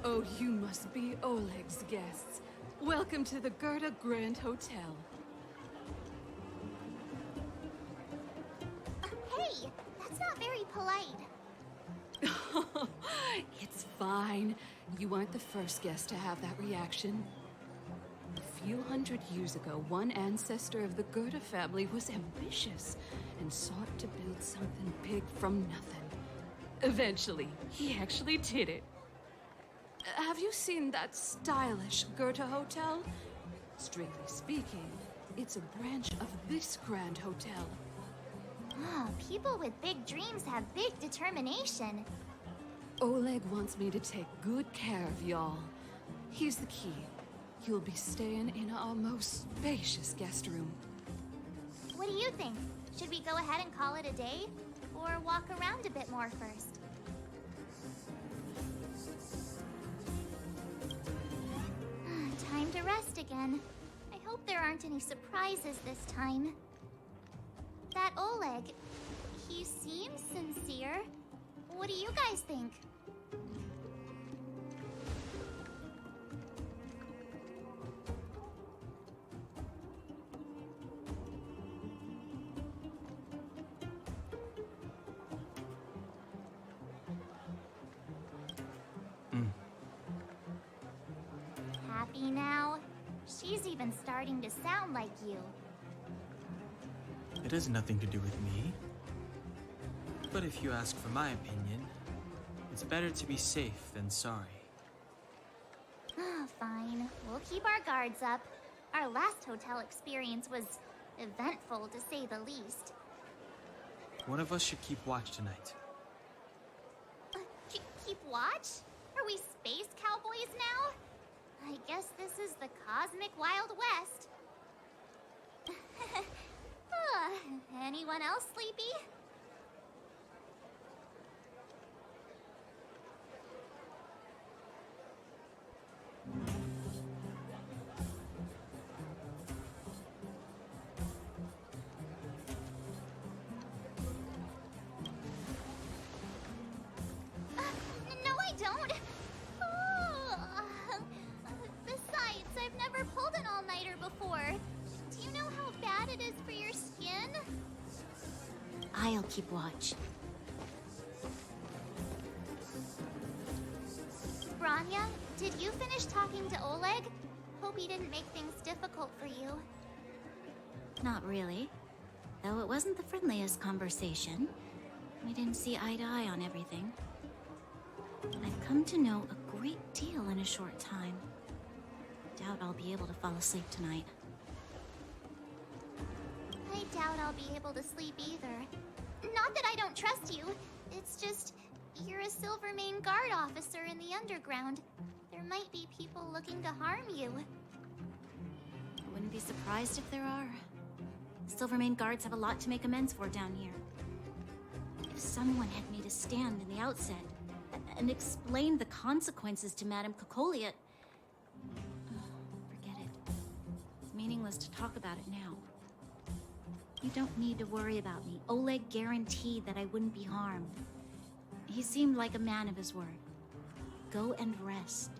Oh, you must be Oleg's guests. Welcome to the Gerda Grand Hotel. Hey, that's not very polite. It's fine. You aren't the first guest to have that reaction. A few hundred years ago, one ancestor of the Gerda family was ambitious and sought to build something big from nothing. Eventually, he actually did it. Have you seen that stylish Gerda hotel? Strictly speaking, it's a branch of this Grand Hotel. Oh, people with big dreams have big determination. Oleg wants me to take good care of y'all. Here's the key. You'll be staying in our most spacious guest room. What do you think? Should we go ahead and call it a day? Or walk around a bit more first? Time to rest again. I hope there aren't any surprises this time. That Oleg, he seems sincere. What do you guys think? Happy now? She's even starting to sound like you. It has nothing to do with me. But if you ask for my opinion, it's better to be safe than sorry. Fine. We'll keep our guards up. Our last hotel experience was eventful, to say the least. One of us should keep watch tonight. Keep watch? Are we space cowboys now? I guess this is the cosmic Wild West. Anyone else sleepy? No, I don't. Besides, I've never pulled an all-nighter before. Do you know how bad it is for your skin? I'll keep watch. Branya, did you finish talking to Oleg? Hope he didn't make things difficult for you. Not really. Though it wasn't the friendliest conversation. We didn't see eye to eye on everything. I've come to know a great deal in a short time. Doubt I'll be able to fall asleep tonight. I doubt I'll be able to sleep either. Not that I don't trust you. It's just, you're a Silvermane Guard officer in the underground. There might be people looking to harm you. I wouldn't be surprised if there are. Silvermane Guards have a lot to make amends for down here. If someone had made a stand in the outset and explained the consequences to Madame Cocolia... Forget it. It's meaningless to talk about it now. You don't need to worry about me. Oleg guaranteed that I wouldn't be harmed. He seemed like a man of his word. Go and rest.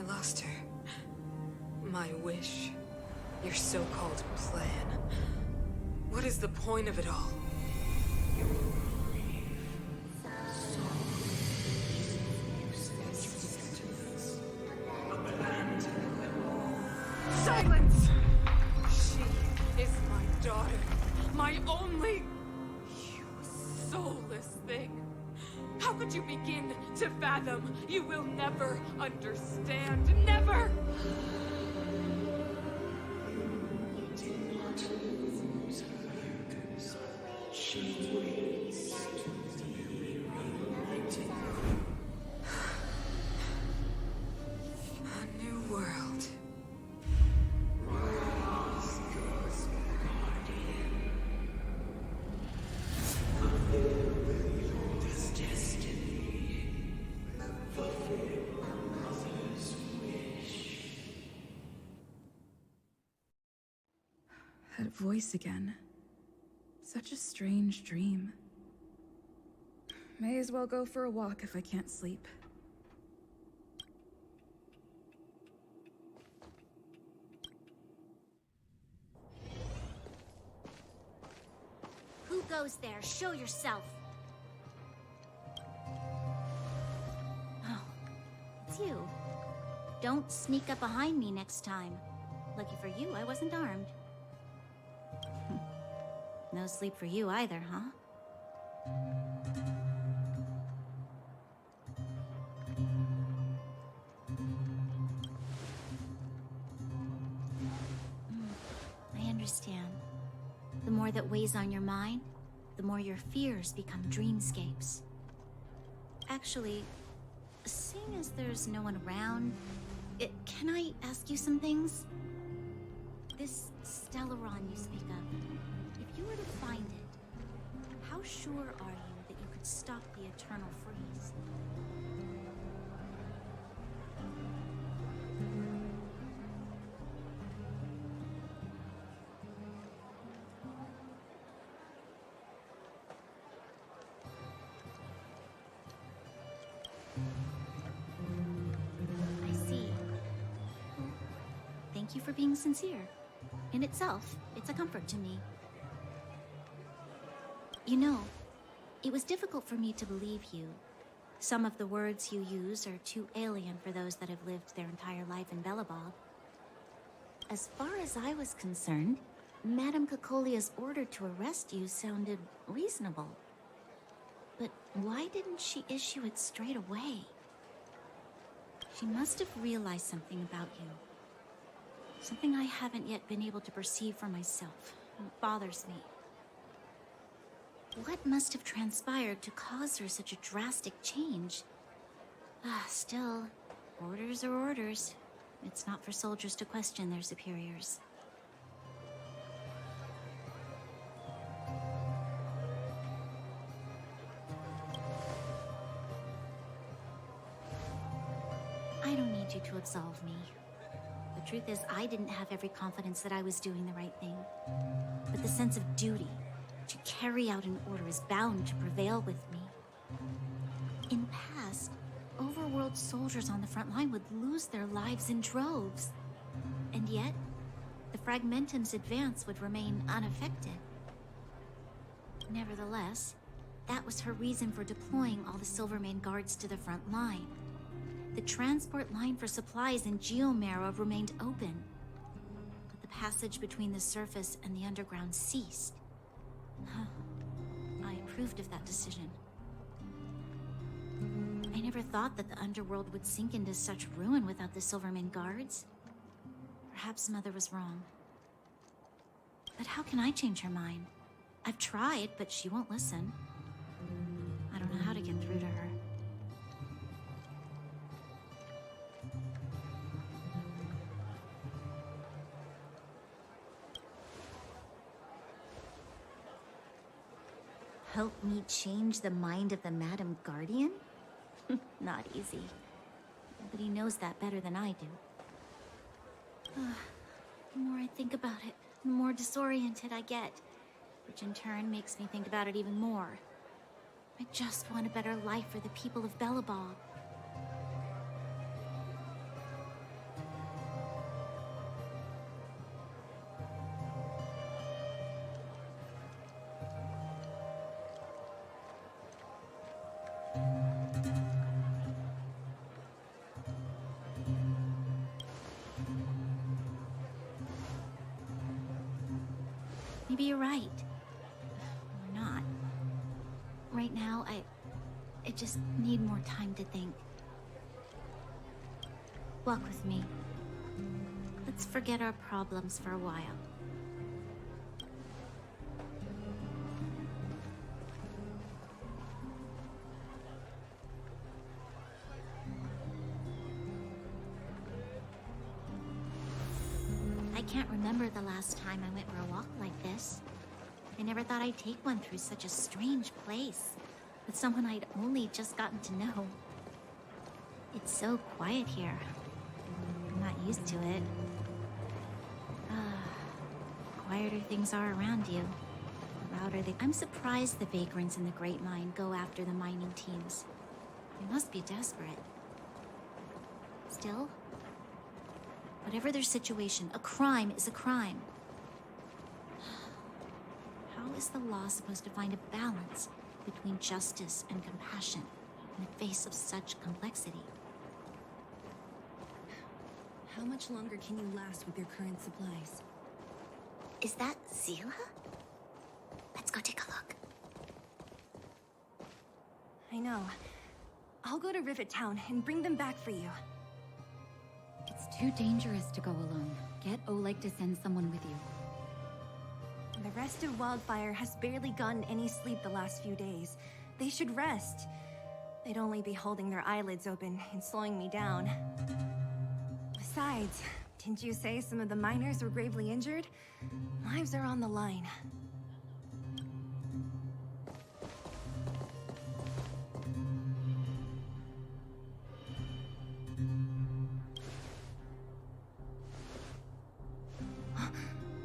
I lost her. My wish. Your so-called plan. What is the point of it all? Silence! She is my daughter. My only... You soulless thing. How could you begin to fathom? You will never understand. Never! A new world. That voice again. Such a strange dream. May as well go for a walk if I can't sleep. Who goes there? Show yourself. Oh, it's you. Don't sneak up behind me next time. Lucky for you, I wasn't armed. No sleep for you either, huh? I understand. The more that weighs on your mind, the more your fears become dreamscapes. Actually, seeing as there's no one around, can I ask you some things? This Stellaron you speak of, if you were to find it, how sure are you that you could stop the eternal freeze? I see. Thank you for being sincere. In itself, it's a comfort to me. You know, it was difficult for me to believe you. Some of the words you use are too alien for those that have lived their entire life in Belobog. As far as I was concerned, Madame Cocolia's order to arrest you sounded reasonable. But why didn't she issue it straight away? She must have realized something about you. Something I haven't yet been able to perceive for myself. It bothers me. What must have transpired to cause her such a drastic change? Still, orders are orders. It's not for soldiers to question their superiors. I don't need you to absolve me. The truth is, I didn't have every confidence that I was doing the right thing. But the sense of duty to carry out an order is bound to prevail with me. In the past, overworld soldiers on the front line would lose their lives in droves. And yet, the Fragmentum's advance would remain unaffected. Nevertheless, that was her reason for deploying all the Silvermane guards to the front line. The transport line for supplies in Geomera remained open, but the passage between the surface and the underground ceased. I approved of that decision. I never thought that the underworld would sink into such ruin without the Silvermane guards. Perhaps Mother was wrong. But how can I change her mind? I've tried, but she won't listen. I don't know how to get through to her. Help me change the mind of the Madam Guardian? Not easy. Nobody knows that better than I do. The more I think about it, the more disoriented I get, which in turn makes me think about it even more. I just want a better life for the people of Belobog. Maybe you're right. Or not. Right now, I just need more time to think. Walk with me. Let's forget our problems for a while. I can't remember the last time I went for a walk like this. I never thought I'd take one through such a strange place, with someone I'd only just gotten to know. It's so quiet here. I'm not used to it. Quieter things are around you, the louder they... I'm surprised the vagrants in the Great Mine go after the mining teams. They must be desperate. Still, whatever their situation, a crime is a crime. How is the law supposed to find a balance between justice and compassion in the face of such complexity? How much longer can you last with your current supplies? Is that Zila? Let's go take a look. I know. I'll go to Rivet Town and bring them back for you. It's too dangerous to go alone. Get Oleg to send someone with you. The rest of Wildfire has barely gotten any sleep the last few days. They should rest. They'd only be holding their eyelids open and slowing me down. Besides, didn't you say some of the miners were gravely injured? Lives are on the line.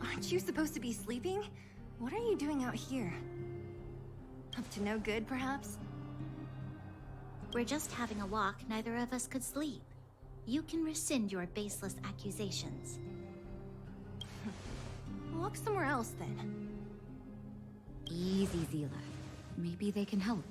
Aren't you supposed to be sleeping? What are you doing out here? Up to no good, perhaps? We're just having a walk. Neither of us could sleep. You can rescind your baseless accusations. Walk somewhere else, then. Easy, Zila. Maybe they can help.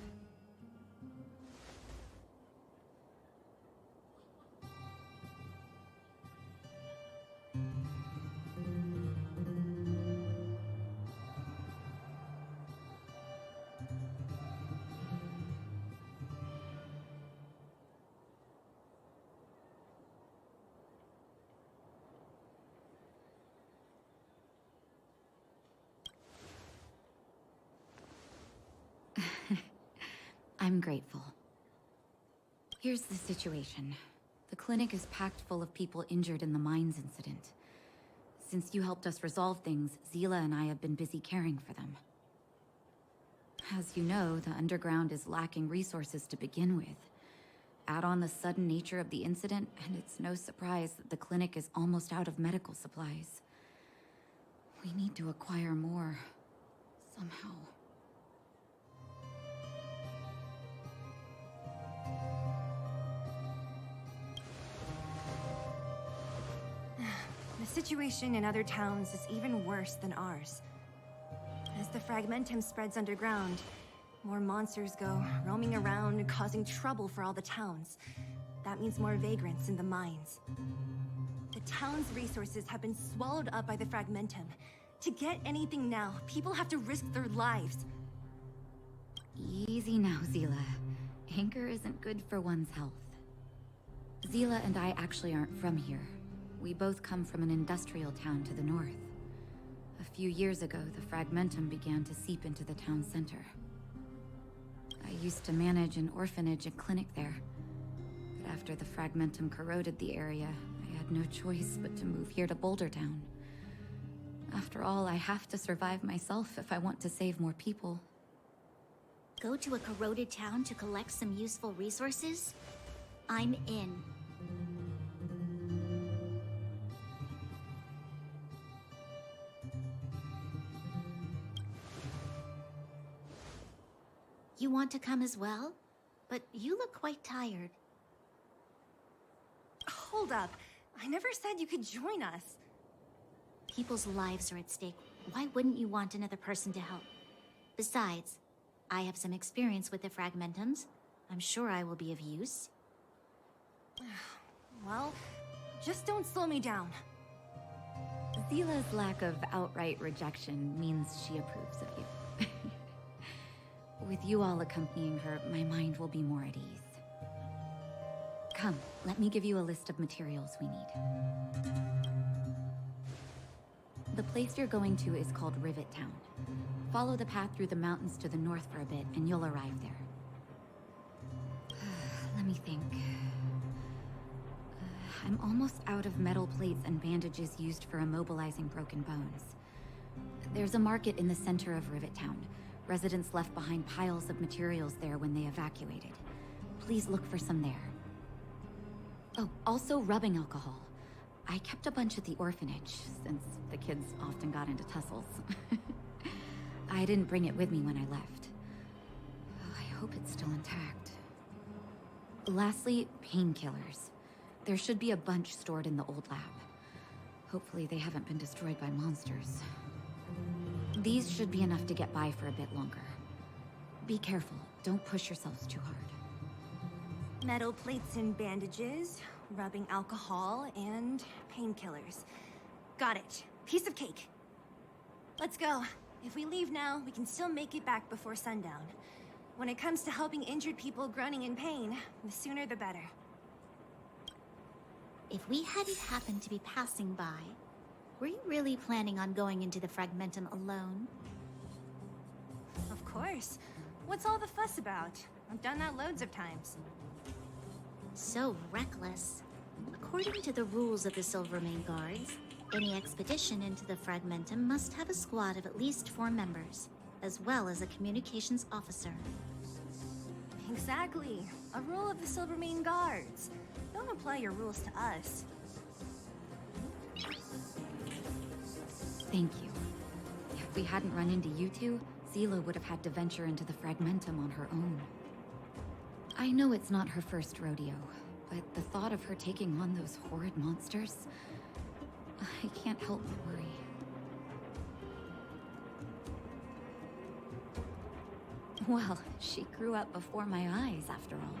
I'm grateful. Here's the situation. The clinic is packed full of people injured in the mines incident. Since you helped us resolve things, Zila and I have been busy caring for them. As you know, the underground is lacking resources to begin with. Add on the sudden nature of the incident, and it's no surprise that the clinic is almost out of medical supplies. We need to acquire more, somehow. The situation in other towns is even worse than ours. As the fragmentum spreads underground, more monsters go roaming around, causing trouble for all the towns. That means more vagrants in the mines. The town's resources have been swallowed up by the fragmentum. To get anything now, people have to risk their lives. Easy now, Zila. Anger isn't good for one's health. Zila and I actually aren't from here. We both come from an industrial town to the north. A few years ago, the fragmentum began to seep into the town center. I used to manage an orphanage and clinic there. But after the fragmentum corroded the area, I had no choice but to move here to Boulder Town. After all, I have to survive myself if I want to save more people. Go to a corroded town to collect some useful resources? I'm in. You want to come as well? But you look quite tired. Hold up. I never said you could join us. People's lives are at stake. Why wouldn't you want another person to help? Besides, I have some experience with the fragmentums. I'm sure I will be of use. Well, just don't slow me down. Zila's lack of outright rejection means she approves of you. With you all accompanying her, my mind will be more at ease. Come, let me give you a list of materials we need. The place you're going to is called Rivet Town. Follow the path through the mountains to the north for a bit, and you'll arrive there. Let me think. I'm almost out of metal plates and bandages used for immobilizing broken bones. There's a market in the center of Rivet Town. Residents left behind piles of materials there when they evacuated. Please look for some there. Oh, also rubbing alcohol. I kept a bunch at the orphanage, since the kids often got into tussles. I didn't bring it with me when I left. I hope it's still intact. Lastly, painkillers. There should be a bunch stored in the old lab. Hopefully they haven't been destroyed by monsters. These should be enough to get by for a bit longer. Be careful, don't push yourselves too hard. Metal plates and bandages, rubbing alcohol, and painkillers. Got it. Piece of cake. Let's go. If we leave now, we can still make it back before sundown. When it comes to helping injured people groaning in pain, the sooner the better. If we hadn't happened to be passing by, were you really planning on going into the Fragmentum alone? Of course. What's all the fuss about? I've done that loads of times. So reckless. According to the rules of the Silvermane Guards, any expedition into the Fragmentum must have a squad of at least 4 members, as well as a communications officer. Exactly. A rule of the Silvermane Guards. Don't apply your rules to us. Thank you. If we hadn't run into you two, Zila would have had to venture into the Fragmentum on her own. I know it's not her first rodeo, but the thought of her taking on those horrid monsters, I can't help but worry. Well, she grew up before my eyes, after all.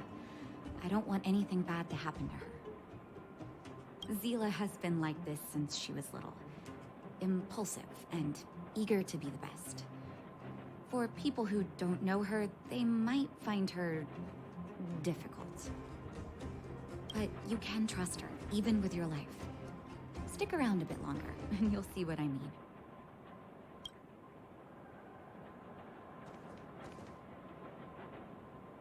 I don't want anything bad to happen to her. Zila has been like this since she was little. Impulsive and eager to be the best. For people who don't know her, they might find her difficult. But you can trust her, even with your life. Stick around a bit longer, and you'll see what I mean.